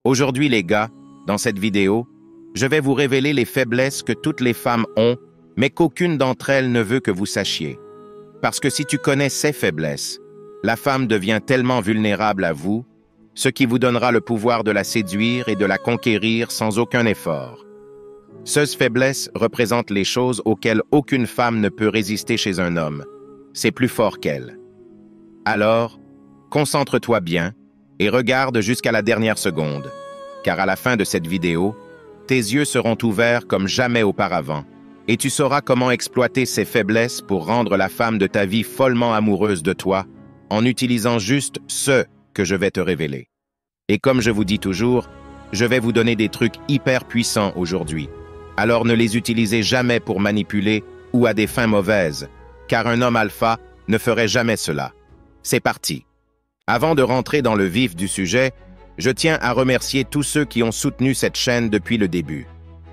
Aujourd'hui les gars, dans cette vidéo, je vais vous révéler les faiblesses que toutes les femmes ont, mais qu'aucune d'entre elles ne veut que vous sachiez. Parce que si tu connais ces faiblesses, la femme devient tellement vulnérable à vous, ce qui vous donnera le pouvoir de la séduire et de la conquérir sans aucun effort. Ces faiblesses représentent les choses auxquelles aucune femme ne peut résister chez un homme. C'est plus fort qu'elle. Alors, concentre-toi bien et regarde jusqu'à la dernière seconde, car à la fin de cette vidéo, tes yeux seront ouverts comme jamais auparavant, et tu sauras comment exploiter ces faiblesses pour rendre la femme de ta vie follement amoureuse de toi, en utilisant juste ce que je vais te révéler. Et comme je vous dis toujours, je vais vous donner des trucs hyper puissants aujourd'hui. Alors ne les utilisez jamais pour manipuler ou à des fins mauvaises, car un homme alpha ne ferait jamais cela. C'est parti. Avant de rentrer dans le vif du sujet, je tiens à remercier tous ceux qui ont soutenu cette chaîne depuis le début.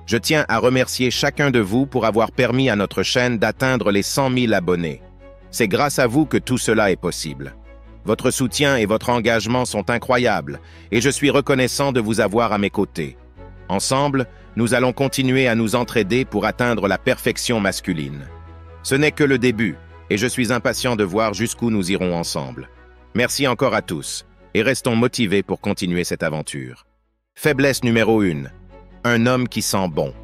Je tiens à remercier chacun de vous pour avoir permis à notre chaîne d'atteindre les 100 000 abonnés. C'est grâce à vous que tout cela est possible. Votre soutien et votre engagement sont incroyables, et je suis reconnaissant de vous avoir à mes côtés. Ensemble, nous allons continuer à nous entraider pour atteindre la perfection masculine. Ce n'est que le début, et je suis impatient de voir jusqu'où nous irons ensemble. Merci encore à tous, et restons motivés pour continuer cette aventure. Faiblesse numéro 1. Un homme qui sent bon.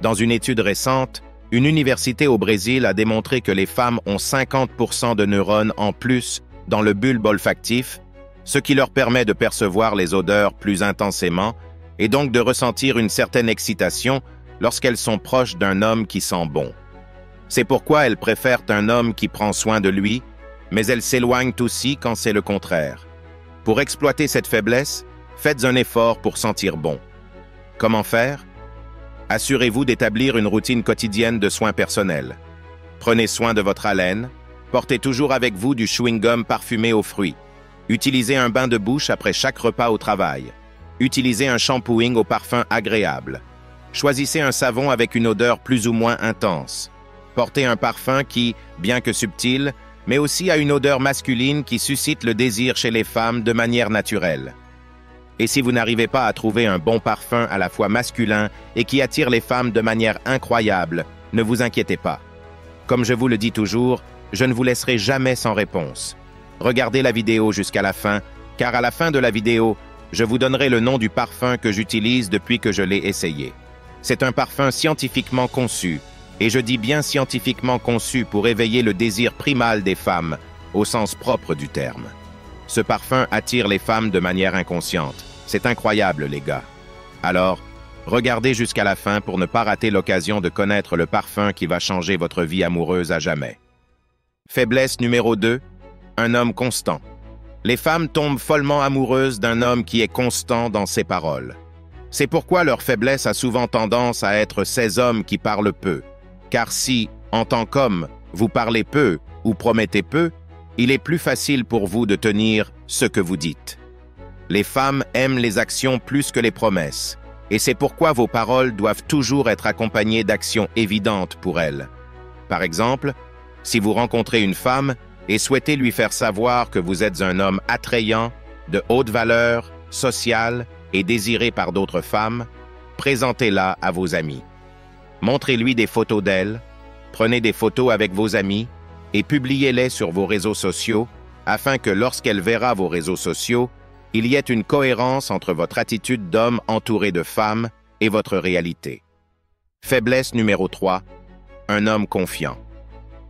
Dans une étude récente, une université au Brésil a démontré que les femmes ont 50% de neurones en plus dans le bulbe olfactif, ce qui leur permet de percevoir les odeurs plus intensément et donc de ressentir une certaine excitation lorsqu'elles sont proches d'un homme qui sent bon. C'est pourquoi elles préfèrent un homme qui prend soin de lui, mais elles s'éloignent aussi quand c'est le contraire. Pour exploiter cette faiblesse, faites un effort pour sentir bon. Comment faire? Assurez-vous d'établir une routine quotidienne de soins personnels. Prenez soin de votre haleine, portez toujours avec vous du chewing-gum parfumé aux fruits. Utilisez un bain de bouche après chaque repas au travail. Utilisez un shampooing au parfum agréable. Choisissez un savon avec une odeur plus ou moins intense. Portez un parfum qui, bien que subtil, mais aussi a une odeur masculine qui suscite le désir chez les femmes de manière naturelle. Et si vous n'arrivez pas à trouver un bon parfum à la fois masculin et qui attire les femmes de manière incroyable, ne vous inquiétez pas. Comme je vous le dis toujours, je ne vous laisserai jamais sans réponse. Regardez la vidéo jusqu'à la fin, car à la fin de la vidéo, je vous donnerai le nom du parfum que j'utilise depuis que je l'ai essayé. C'est un parfum scientifiquement conçu, et je dis bien scientifiquement conçu pour éveiller le désir primal des femmes, au sens propre du terme. Ce parfum attire les femmes de manière inconsciente. C'est incroyable, les gars. Alors, regardez jusqu'à la fin pour ne pas rater l'occasion de connaître le parfum qui va changer votre vie amoureuse à jamais. Faiblesse numéro 2. Un homme constant. Les femmes tombent follement amoureuses d'un homme qui est constant dans ses paroles. C'est pourquoi leur faiblesse a souvent tendance à être ces hommes qui parlent peu. Car si, en tant qu'homme, vous parlez peu ou promettez peu, il est plus facile pour vous de tenir ce que vous dites. Les femmes aiment les actions plus que les promesses, et c'est pourquoi vos paroles doivent toujours être accompagnées d'actions évidentes pour elles. Par exemple, si vous rencontrez une femme et souhaitez lui faire savoir que vous êtes un homme attrayant, de haute valeur, social et désiré par d'autres femmes, présentez-la à vos amis. Montrez-lui des photos d'elle, prenez des photos avec vos amis et publiez-les sur vos réseaux sociaux afin que lorsqu'elle verra vos réseaux sociaux, il y ait une cohérence entre votre attitude d'homme entouré de femmes et votre réalité. Faiblesse numéro 3. Un homme confiant.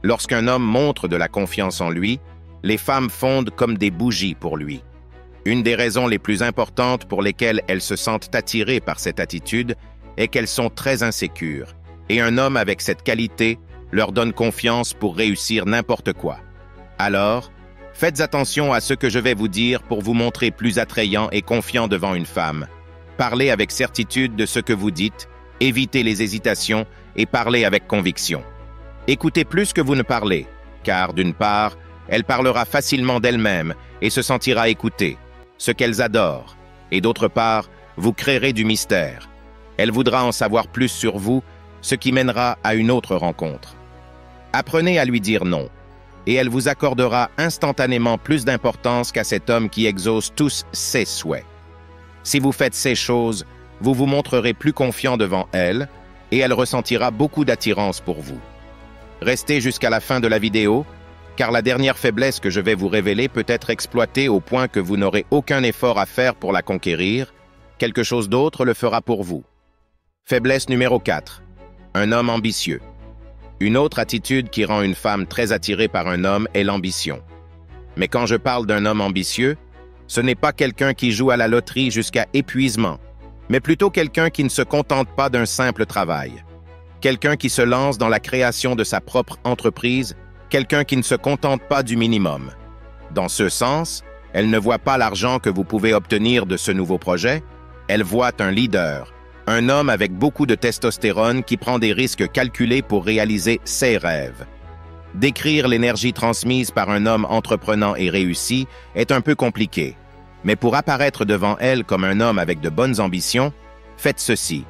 Lorsqu'un homme montre de la confiance en lui, les femmes fondent comme des bougies pour lui. Une des raisons les plus importantes pour lesquelles elles se sentent attirées par cette attitude est qu'elles sont très insécures, et un homme avec cette qualité leur donne confiance pour réussir n'importe quoi. Alors, faites attention à ce que je vais vous dire pour vous montrer plus attrayant et confiant devant une femme. Parlez avec certitude de ce que vous dites, évitez les hésitations et parlez avec conviction. Écoutez plus que vous ne parlez, car d'une part, elle parlera facilement d'elle-même et se sentira écoutée, ce qu'elles adorent, et d'autre part, vous créerez du mystère. Elle voudra en savoir plus sur vous, ce qui mènera à une autre rencontre. Apprenez à lui dire non, et elle vous accordera instantanément plus d'importance qu'à cet homme qui exauce tous ses souhaits. Si vous faites ces choses, vous vous montrerez plus confiant devant elle et elle ressentira beaucoup d'attirance pour vous. Restez jusqu'à la fin de la vidéo, car la dernière faiblesse que je vais vous révéler peut être exploitée au point que vous n'aurez aucun effort à faire pour la conquérir. Quelque chose d'autre le fera pour vous. Faiblesse numéro 4. Un homme ambitieux. Une autre attitude qui rend une femme très attirée par un homme est l'ambition. Mais quand je parle d'un homme ambitieux, ce n'est pas quelqu'un qui joue à la loterie jusqu'à épuisement, mais plutôt quelqu'un qui ne se contente pas d'un simple travail. Quelqu'un qui se lance dans la création de sa propre entreprise, quelqu'un qui ne se contente pas du minimum. Dans ce sens, elle ne voit pas l'argent que vous pouvez obtenir de ce nouveau projet, elle voit un leader, un homme avec beaucoup de testostérone qui prend des risques calculés pour réaliser ses rêves. Décrire l'énergie transmise par un homme entreprenant et réussi est un peu compliqué, mais pour apparaître devant elle comme un homme avec de bonnes ambitions, faites ceci.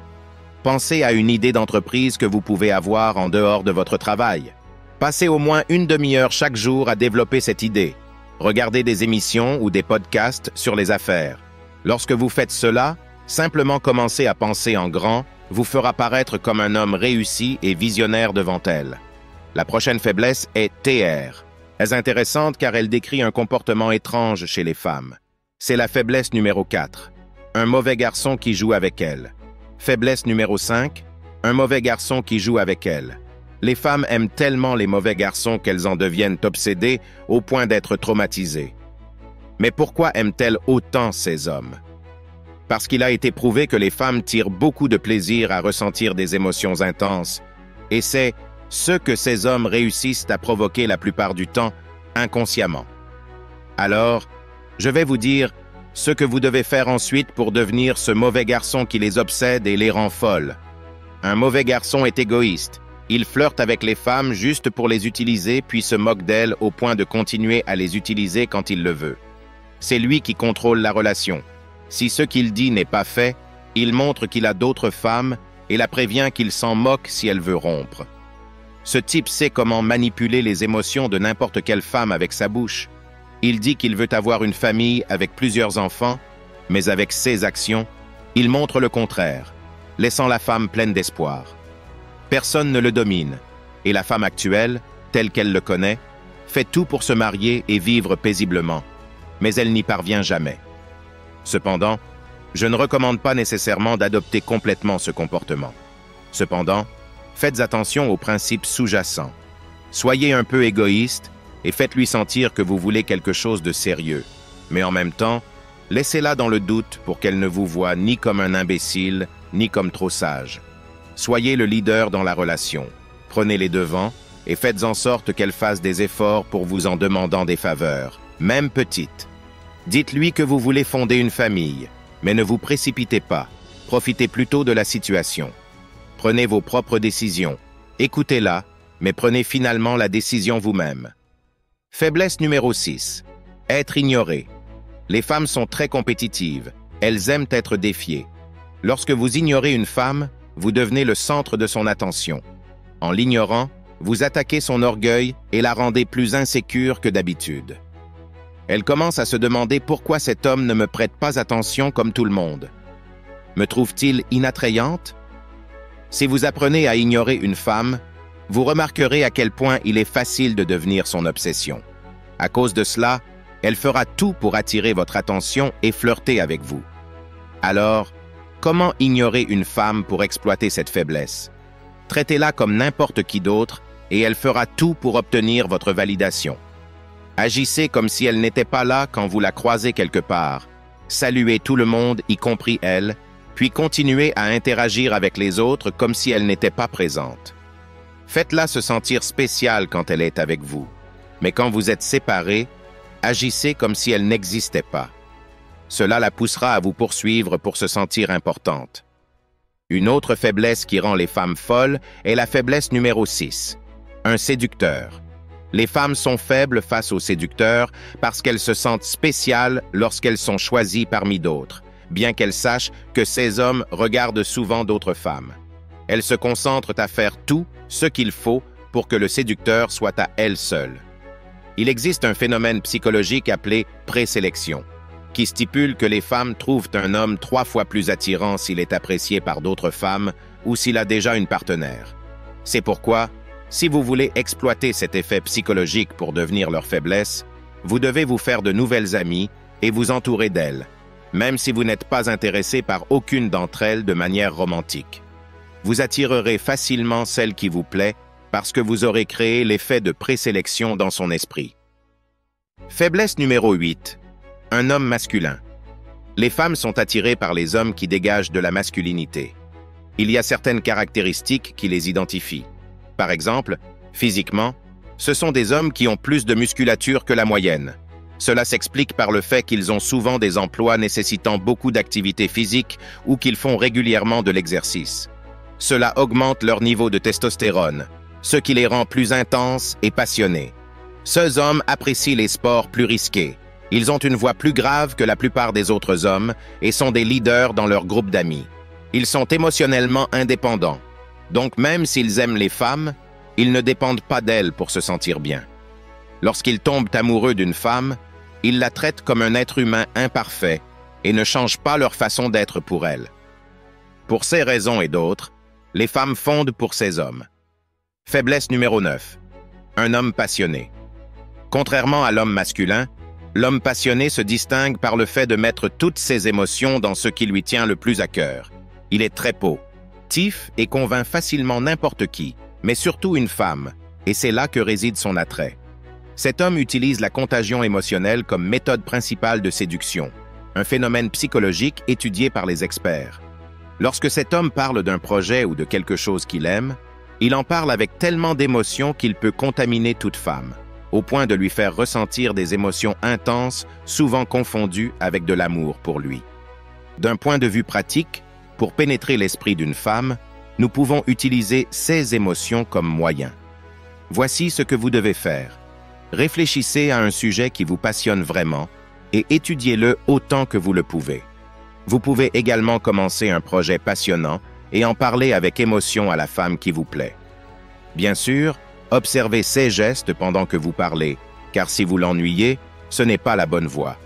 Pensez à une idée d'entreprise que vous pouvez avoir en dehors de votre travail. Passez au moins une demi-heure chaque jour à développer cette idée. Regardez des émissions ou des podcasts sur les affaires. Lorsque vous faites cela, simplement commencer à penser en grand vous fera paraître comme un homme réussi et visionnaire devant elle. La prochaine faiblesse est TR. Elle est intéressante car elle décrit un comportement étrange chez les femmes. C'est la faiblesse numéro 4. Un mauvais garçon qui joue avec elle. Faiblesse numéro 5. Un mauvais garçon qui joue avec elle. Les femmes aiment tellement les mauvais garçons qu'elles en deviennent obsédées au point d'être traumatisées. Mais pourquoi aiment-elles autant ces hommes? Parce qu'il a été prouvé que les femmes tirent beaucoup de plaisir à ressentir des émotions intenses, et c'est ce que ces hommes réussissent à provoquer la plupart du temps inconsciemment. Alors, je vais vous dire ce que vous devez faire ensuite pour devenir ce mauvais garçon qui les obsède et les rend folles. Un mauvais garçon est égoïste. Il flirte avec les femmes juste pour les utiliser puis se moque d'elles au point de continuer à les utiliser quand il le veut. C'est lui qui contrôle la relation. Si ce qu'il dit n'est pas fait, il montre qu'il a d'autres femmes et la prévient qu'il s'en moque si elle veut rompre. Ce type sait comment manipuler les émotions de n'importe quelle femme avec sa bouche. Il dit qu'il veut avoir une famille avec plusieurs enfants, mais avec ses actions, il montre le contraire, laissant la femme pleine d'espoir. Personne ne le domine, et la femme actuelle, telle qu'elle le connaît, fait tout pour se marier et vivre paisiblement, mais elle n'y parvient jamais. Cependant, je ne recommande pas nécessairement d'adopter complètement ce comportement. Cependant, faites attention aux principes sous-jacents. Soyez un peu égoïste et faites-lui sentir que vous voulez quelque chose de sérieux. Mais en même temps, laissez-la dans le doute pour qu'elle ne vous voie ni comme un imbécile, ni comme trop sage. Soyez le leader dans la relation. Prenez les devants et faites en sorte qu'elle fasse des efforts pour vous en demandant des faveurs, même petites. Dites-lui que vous voulez fonder une famille, mais ne vous précipitez pas. Profitez plutôt de la situation. Prenez vos propres décisions. Écoutez-la, mais prenez finalement la décision vous-même. Faiblesse numéro 6. Être ignoré. Les femmes sont très compétitives. Elles aiment être défiées. Lorsque vous ignorez une femme, vous devenez le centre de son attention. En l'ignorant, vous attaquez son orgueil et la rendez plus insécure que d'habitude. Elle commence à se demander pourquoi cet homme ne me prête pas attention comme tout le monde. Me trouve-t-il inattrayante? Si vous apprenez à ignorer une femme, vous remarquerez à quel point il est facile de devenir son obsession. À cause de cela, elle fera tout pour attirer votre attention et flirter avec vous. Alors, comment ignorer une femme pour exploiter cette faiblesse? Traitez-la comme n'importe qui d'autre et elle fera tout pour obtenir votre validation. Agissez comme si elle n'était pas là quand vous la croisez quelque part. Saluez tout le monde, y compris elle, puis continuez à interagir avec les autres comme si elle n'était pas présente. Faites-la se sentir spéciale quand elle est avec vous. Mais quand vous êtes séparés, agissez comme si elle n'existait pas. Cela la poussera à vous poursuivre pour se sentir importante. Une autre faiblesse qui rend les femmes folles est la faiblesse numéro 6. Un séducteur. Les femmes sont faibles face aux séducteurs parce qu'elles se sentent spéciales lorsqu'elles sont choisies parmi d'autres, bien qu'elles sachent que ces hommes regardent souvent d'autres femmes. Elles se concentrent à faire tout ce qu'il faut pour que le séducteur soit à elles seules. Il existe un phénomène psychologique appelé présélection. qui stipule que les femmes trouvent un homme 3 fois plus attirant s'il est apprécié par d'autres femmes ou s'il a déjà une partenaire. C'est pourquoi, si vous voulez exploiter cet effet psychologique pour devenir leur faiblesse, vous devez vous faire de nouvelles amies et vous entourer d'elles, même si vous n'êtes pas intéressé par aucune d'entre elles de manière romantique. Vous attirerez facilement celle qui vous plaît parce que vous aurez créé l'effet de présélection dans son esprit. Faiblesse numéro 8. Un homme masculin. Les femmes sont attirées par les hommes qui dégagent de la masculinité. Il y a certaines caractéristiques qui les identifient. Par exemple, physiquement, ce sont des hommes qui ont plus de musculature que la moyenne. Cela s'explique par le fait qu'ils ont souvent des emplois nécessitant beaucoup d'activité physique ou qu'ils font régulièrement de l'exercice. Cela augmente leur niveau de testostérone, ce qui les rend plus intenses et passionnés. Ces hommes apprécient les sports plus risqués. Ils ont une voix plus grave que la plupart des autres hommes et sont des leaders dans leur groupe d'amis. Ils sont émotionnellement indépendants. Donc même s'ils aiment les femmes, ils ne dépendent pas d'elles pour se sentir bien. Lorsqu'ils tombent amoureux d'une femme, ils la traitent comme un être humain imparfait et ne changent pas leur façon d'être pour elle. Pour ces raisons et d'autres, les femmes fondent pour ces hommes. Faiblesse numéro 9. Un homme passionné. Contrairement à l'homme masculin, l'homme passionné se distingue par le fait de mettre toutes ses émotions dans ce qui lui tient le plus à cœur. Il est très tif et convainc facilement n'importe qui, mais surtout une femme, et c'est là que réside son attrait. Cet homme utilise la contagion émotionnelle comme méthode principale de séduction, un phénomène psychologique étudié par les experts. Lorsque cet homme parle d'un projet ou de quelque chose qu'il aime, il en parle avec tellement d'émotion qu'il peut contaminer toute femme, au point de lui faire ressentir des émotions intenses, souvent confondues avec de l'amour pour lui. D'un point de vue pratique, pour pénétrer l'esprit d'une femme, nous pouvons utiliser ces émotions comme moyen. Voici ce que vous devez faire. Réfléchissez à un sujet qui vous passionne vraiment et étudiez-le autant que vous le pouvez. Vous pouvez également commencer un projet passionnant et en parler avec émotion à la femme qui vous plaît. Bien sûr, observez ses gestes pendant que vous parlez, car si vous l'ennuyez, ce n'est pas la bonne voie.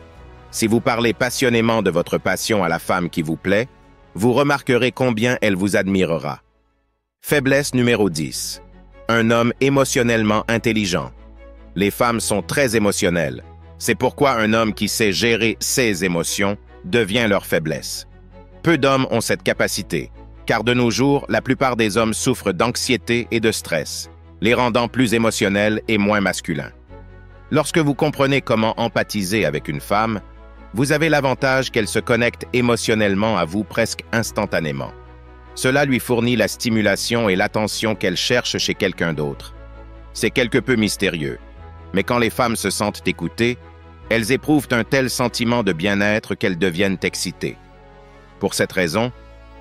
Si vous parlez passionnément de votre passion à la femme qui vous plaît, vous remarquerez combien elle vous admirera. Faiblesse numéro 10. Un homme émotionnellement intelligent. Les femmes sont très émotionnelles. C'est pourquoi un homme qui sait gérer ses émotions devient leur faiblesse. Peu d'hommes ont cette capacité, car de nos jours, la plupart des hommes souffrent d'anxiété et de stress, les rendant plus émotionnels et moins masculins. Lorsque vous comprenez comment empathiser avec une femme, vous avez l'avantage qu'elle se connecte émotionnellement à vous presque instantanément. Cela lui fournit la stimulation et l'attention qu'elle cherche chez quelqu'un d'autre. C'est quelque peu mystérieux, mais quand les femmes se sentent écoutées, elles éprouvent un tel sentiment de bien-être qu'elles deviennent excitées. Pour cette raison,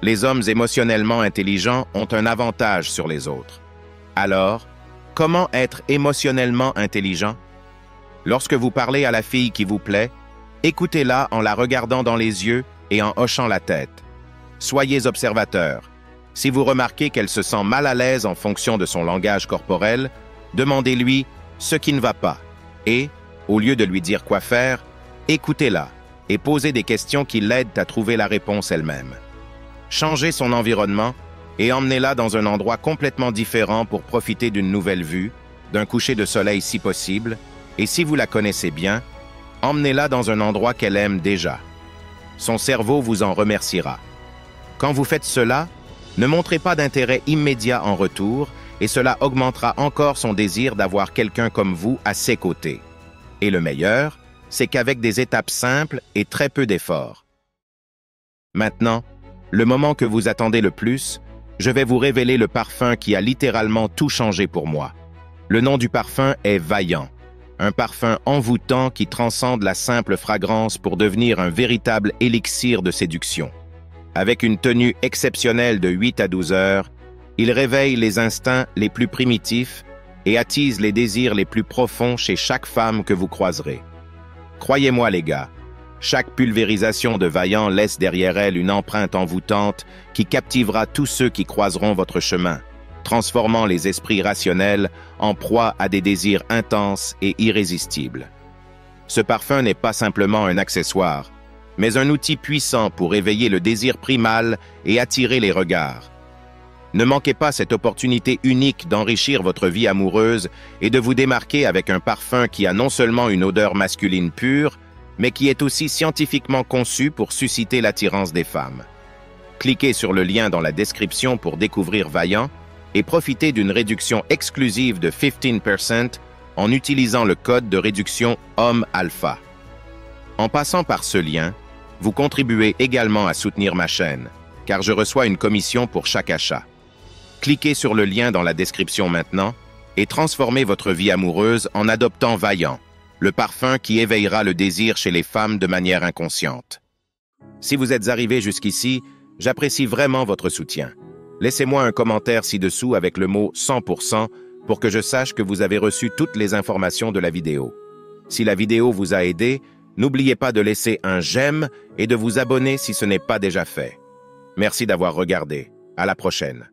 les hommes émotionnellement intelligents ont un avantage sur les autres. Alors, comment être émotionnellement intelligent? Lorsque vous parlez à la fille qui vous plaît, écoutez-la en la regardant dans les yeux et en hochant la tête. Soyez observateur. Si vous remarquez qu'elle se sent mal à l'aise en fonction de son langage corporel, demandez-lui ce qui ne va pas et, au lieu de lui dire quoi faire, écoutez-la et posez des questions qui l'aident à trouver la réponse elle-même. Changez son environnement et emmenez-la dans un endroit complètement différent pour profiter d'une nouvelle vue, d'un coucher de soleil si possible, et si vous la connaissez bien, emmenez-la dans un endroit qu'elle aime déjà. Son cerveau vous en remerciera. Quand vous faites cela, ne montrez pas d'intérêt immédiat en retour et cela augmentera encore son désir d'avoir quelqu'un comme vous à ses côtés. Et le meilleur, c'est qu'avec des étapes simples et très peu d'efforts. Maintenant, le moment que vous attendez le plus, je vais vous révéler le parfum qui a littéralement tout changé pour moi. Le nom du parfum est Vaillant, un parfum envoûtant qui transcende la simple fragrance pour devenir un véritable élixir de séduction. Avec une tenue exceptionnelle de 8 à 12 heures, il réveille les instincts les plus primitifs et attise les désirs les plus profonds chez chaque femme que vous croiserez. Croyez-moi les gars, chaque pulvérisation de Vaillant laisse derrière elle une empreinte envoûtante qui captivera tous ceux qui croiseront votre chemin, transformant les esprits rationnels en proie à des désirs intenses et irrésistibles. Ce parfum n'est pas simplement un accessoire, mais un outil puissant pour éveiller le désir primal et attirer les regards. Ne manquez pas cette opportunité unique d'enrichir votre vie amoureuse et de vous démarquer avec un parfum qui a non seulement une odeur masculine pure, mais qui est aussi scientifiquement conçu pour susciter l'attirance des femmes. Cliquez sur le lien dans la description pour découvrir Vaillant et profitez d'une réduction exclusive de 15% en utilisant le code de réduction Homme Alpha. En passant par ce lien, vous contribuez également à soutenir ma chaîne, car je reçois une commission pour chaque achat. Cliquez sur le lien dans la description maintenant et transformez votre vie amoureuse en adoptant Vaillant, le parfum qui éveillera le désir chez les femmes de manière inconsciente. Si vous êtes arrivé jusqu'ici, j'apprécie vraiment votre soutien. Laissez-moi un commentaire ci-dessous avec le mot 100% pour que je sache que vous avez reçu toutes les informations de la vidéo. Si la vidéo vous a aidé, n'oubliez pas de laisser un j'aime et de vous abonner si ce n'est pas déjà fait. Merci d'avoir regardé. À la prochaine.